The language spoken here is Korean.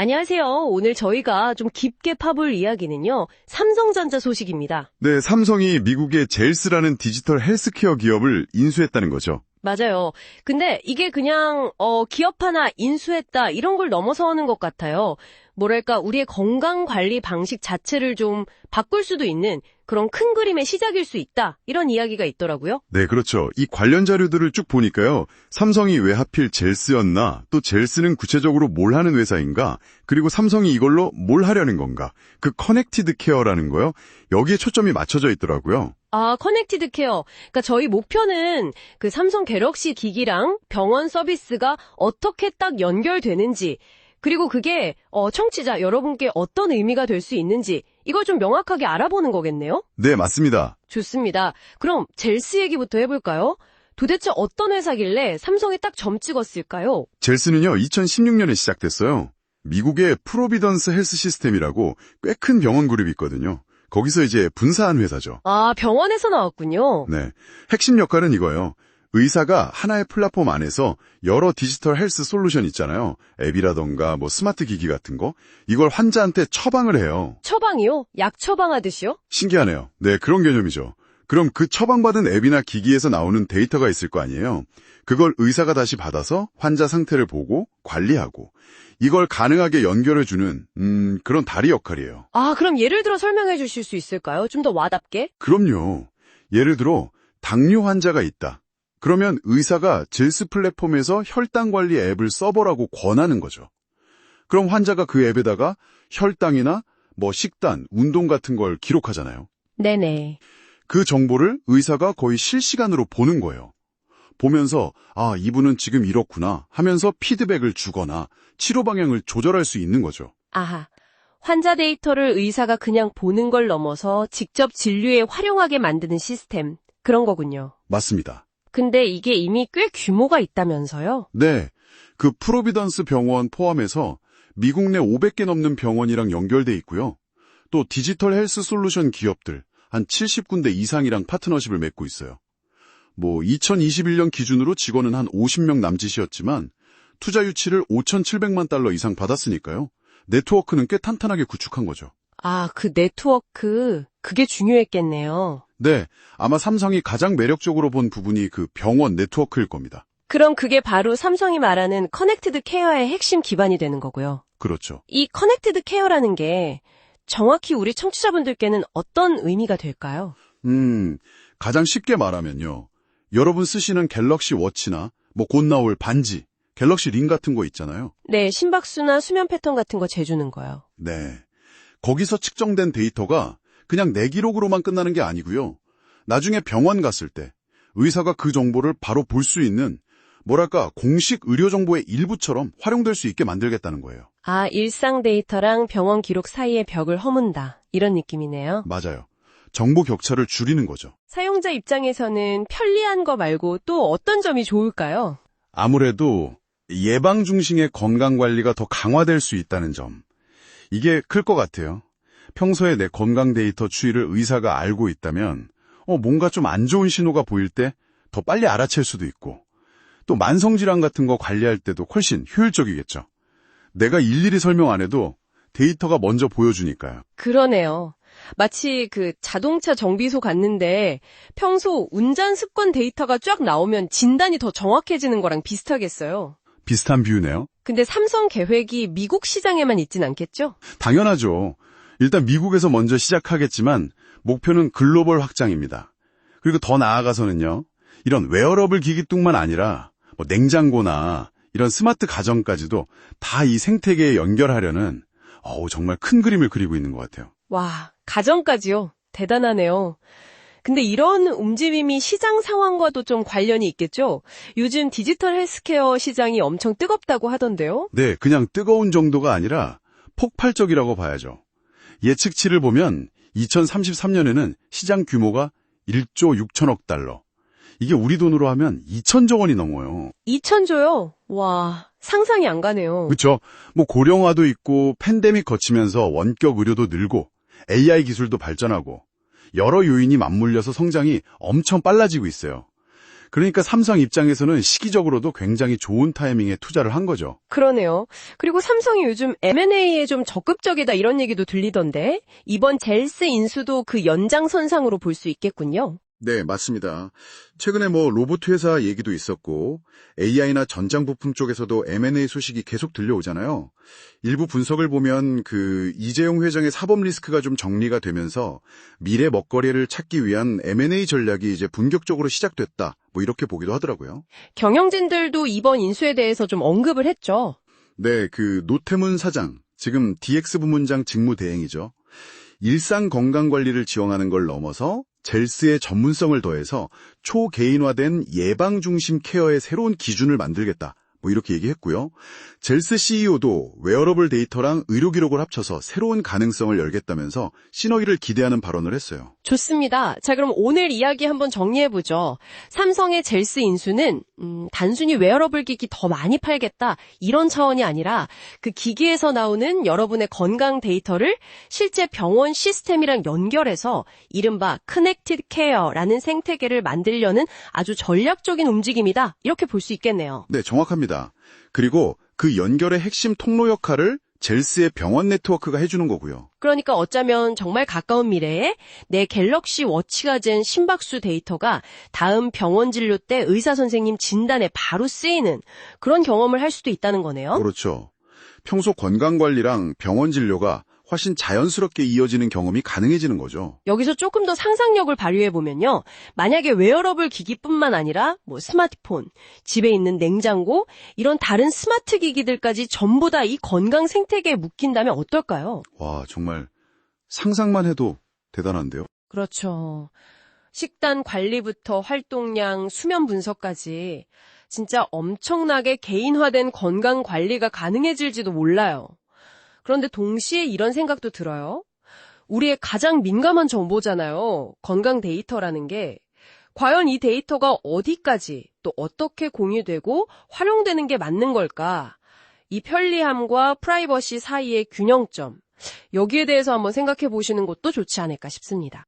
안녕하세요. 오늘 저희가 좀 깊게 파볼 이야기는요. 삼성전자 소식입니다. 네, 삼성이 미국의 젤스라는 디지털 헬스케어 기업을 인수했다는 거죠. 맞아요. 근데 이게 그냥 기업 하나 인수했다 이런 걸 넘어서는 것 같아요. 뭐랄까 우리의 건강관리 방식 자체를 좀 바꿀 수도 있는 그런 큰 그림의 시작일 수 있다. 이런 이야기가 있더라고요. 네, 그렇죠. 이 관련 자료들을 쭉 보니까요. 삼성이 왜 하필 젤스였나, 또 젤스는 구체적으로 뭘 하는 회사인가, 그리고 삼성이 이걸로 뭘 하려는 건가, 그 커넥티드 케어라는 거요. 여기에 초점이 맞춰져 있더라고요. 아, 커넥티드 케어. 그러니까 저희 목표는 그 삼성 갤럭시 기기랑 병원 서비스가 어떻게 딱 연결되는지, 그리고 그게 청취자 여러분께 어떤 의미가 될 수 있는지 이걸 좀 명확하게 알아보는 거겠네요? 네, 맞습니다. 좋습니다. 그럼 젤스 얘기부터 해볼까요? 도대체 어떤 회사길래 삼성이 딱 점 찍었을까요? 젤스는요, 2016년에 시작됐어요. 미국의 프로비던스 헬스 시스템이라고 꽤 큰 병원 그룹이 있거든요. 거기서 이제 분사한 회사죠. 아, 병원에서 나왔군요. 네, 핵심 역할은 이거예요. 의사가 하나의 플랫폼 안에서 여러 디지털 헬스 솔루션 있잖아요. 앱이라던가 뭐 스마트 기기 같은 거. 이걸 환자한테 처방을 해요. 처방이요? 약 처방하듯이요? 신기하네요. 네, 그런 개념이죠. 그럼 그 처방받은 앱이나 기기에서 나오는 데이터가 있을 거 아니에요. 그걸 의사가 다시 받아서 환자 상태를 보고 관리하고 이걸 가능하게 연결해주는 그런 다리 역할이에요. 아, 그럼 예를 들어 설명해 주실 수 있을까요? 좀 더 와닿게? 그럼요. 예를 들어 당뇨 환자가 있다. 그러면 의사가 젤스 플랫폼에서 혈당 관리 앱을 써보라고 권하는 거죠. 그럼 환자가 그 앱에다가 혈당이나 뭐 식단, 운동 같은 걸 기록하잖아요. 네네. 그 정보를 의사가 거의 실시간으로 보는 거예요. 보면서 아, 이분은 지금 이렇구나 하면서 피드백을 주거나 치료 방향을 조절할 수 있는 거죠. 아하. 환자 데이터를 의사가 그냥 보는 걸 넘어서 직접 진료에 활용하게 만드는 시스템. 그런 거군요. 맞습니다. 근데 이게 이미 꽤 규모가 있다면서요? 네, 그 프로비던스 병원 포함해서 미국 내 500개 넘는 병원이랑 연결돼 있고요. 또 디지털 헬스 솔루션 기업들 한 70군데 이상이랑 파트너십을 맺고 있어요. 뭐 2021년 기준으로 직원은 한 50명 남짓이었지만 투자 유치를 5,700만 달러 이상 받았으니까요. 네트워크는 꽤 탄탄하게 구축한 거죠. 아, 그 네트워크, 그게 중요했겠네요. 네, 아마 삼성이 가장 매력적으로 본 부분이 그 병원 네트워크일 겁니다. 그럼 그게 바로 삼성이 말하는 커넥티드 케어의 핵심 기반이 되는 거고요. 그렇죠. 이 커넥티드 케어라는 게 정확히 우리 청취자분들께는 어떤 의미가 될까요? 가장 쉽게 말하면요. 여러분 쓰시는 갤럭시 워치나 뭐 곧 나올 반지, 갤럭시 링 같은 거 있잖아요. 네, 심박수나 수면 패턴 같은 거 재주는 거요. 네. 거기서 측정된 데이터가 그냥 내 기록으로만 끝나는 게 아니고요. 나중에 병원 갔을 때 의사가 그 정보를 바로 볼 수 있는 뭐랄까 공식 의료 정보의 일부처럼 활용될 수 있게 만들겠다는 거예요. 아, 일상 데이터랑 병원 기록 사이의 벽을 허문다. 이런 느낌이네요. 맞아요. 정보 격차를 줄이는 거죠. 사용자 입장에서는 편리한 거 말고 또 어떤 점이 좋을까요? 아무래도 예방 중심의 건강관리가 더 강화될 수 있다는 점. 이게 클 것 같아요. 평소에 내 건강 데이터 추이를 의사가 알고 있다면 뭔가 좀 안 좋은 신호가 보일 때 더 빨리 알아챌 수도 있고 또 만성질환 같은 거 관리할 때도 훨씬 효율적이겠죠. 내가 일일이 설명 안 해도 데이터가 먼저 보여주니까요. 그러네요. 마치 그 자동차 정비소 갔는데 평소 운전 습관 데이터가 쫙 나오면 진단이 더 정확해지는 거랑 비슷하겠어요. 비슷한 비유네요. 근데 삼성 계획이 미국 시장에만 있진 않겠죠? 당연하죠. 일단 미국에서 먼저 시작하겠지만 목표는 글로벌 확장입니다. 그리고 더 나아가서는요. 이런 웨어러블 기기뿐만 아니라 뭐 냉장고나 이런 스마트 가전까지도 다 이 생태계에 연결하려는 정말 큰 그림을 그리고 있는 것 같아요. 와, 가전까지요? 대단하네요. 근데 이런 움직임이 시장 상황과도 좀 관련이 있겠죠? 요즘 디지털 헬스케어 시장이 엄청 뜨겁다고 하던데요? 네, 그냥 뜨거운 정도가 아니라 폭발적이라고 봐야죠. 예측치를 보면 2033년에는 시장 규모가 1조 6천억 달러. 이게 우리 돈으로 하면 2천조 원이 넘어요. 2천조요? 와, 상상이 안 가네요. 그렇죠. 뭐 고령화도 있고 팬데믹 거치면서 원격 의료도 늘고 AI 기술도 발전하고 여러 요인이 맞물려서 성장이 엄청 빨라지고 있어요. 그러니까 삼성 입장에서는 시기적으로도 굉장히 좋은 타이밍에 투자를 한 거죠. 그러네요. 그리고 삼성이 요즘 M&A에 좀 적극적이다 이런 얘기도 들리던데 이번 젤스 인수도 그 연장선상으로 볼 수 있겠군요. 네, 맞습니다. 최근에 로봇 회사 얘기도 있었고 AI나 전장 부품 쪽에서도 M&A 소식이 계속 들려오잖아요. 일부 분석을 보면 이재용 회장의 사법 리스크가 좀 정리가 되면서 미래 먹거리를 찾기 위한 M&A 전략이 이제 본격적으로 시작됐다. 이렇게 보기도 하더라고요. 경영진들도 이번 인수에 대해서 좀 언급을 했죠. 네, 노태문 사장, 지금 DX 부문장 직무대행이죠. 일상 건강관리를 지원하는 걸 넘어서 젤스의 전문성을 더해서 초개인화된 예방 중심 케어의 새로운 기준을 만들겠다. 이렇게 얘기했고요. 젤스 CEO도 웨어러블 데이터랑 의료 기록을 합쳐서 새로운 가능성을 열겠다면서 시너기를 기대하는 발언을 했어요. 좋습니다. 자, 그럼 오늘 이야기 한번 정리해보죠. 삼성의 젤스 인수는 단순히 웨어러블 기기 더 많이 팔겠다 이런 차원이 아니라 그 기기에서 나오는 여러분의 건강 데이터를 실제 병원 시스템이랑 연결해서 이른바 커넥티드 케어라는 생태계를 만들려는 아주 전략적인 움직임이다. 이렇게 볼 수 있겠네요. 네, 정확합니다. 그리고 그 연결의 핵심 통로 역할을 젤스의 병원 네트워크가 해주는 거고요. 그러니까 어쩌면 정말 가까운 미래에 내 갤럭시 워치가 잰 심박수 데이터가 다음 병원 진료 때 의사 선생님 진단에 바로 쓰이는 그런 경험을 할 수도 있다는 거네요. 그렇죠. 평소 건강관리랑 병원 진료가 훨씬 자연스럽게 이어지는 경험이 가능해지는 거죠. 여기서 조금 더 상상력을 발휘해보면요. 만약에 웨어러블 기기뿐만 아니라 스마트폰, 집에 있는 냉장고, 이런 다른 스마트 기기들까지 전부 다 이 건강 생태계에 묶인다면 어떨까요? 와, 정말 상상만 해도 대단한데요. 그렇죠. 식단 관리부터 활동량, 수면 분석까지 진짜 엄청나게 개인화된 건강 관리가 가능해질지도 몰라요. 그런데 동시에 이런 생각도 들어요. 우리의 가장 민감한 정보잖아요. 건강 데이터라는 게. 과연 이 데이터가 어디까지 또 어떻게 공유되고 활용되는 게 맞는 걸까? 이 편리함과 프라이버시 사이의 균형점. 여기에 대해서 한번 생각해 보시는 것도 좋지 않을까 싶습니다.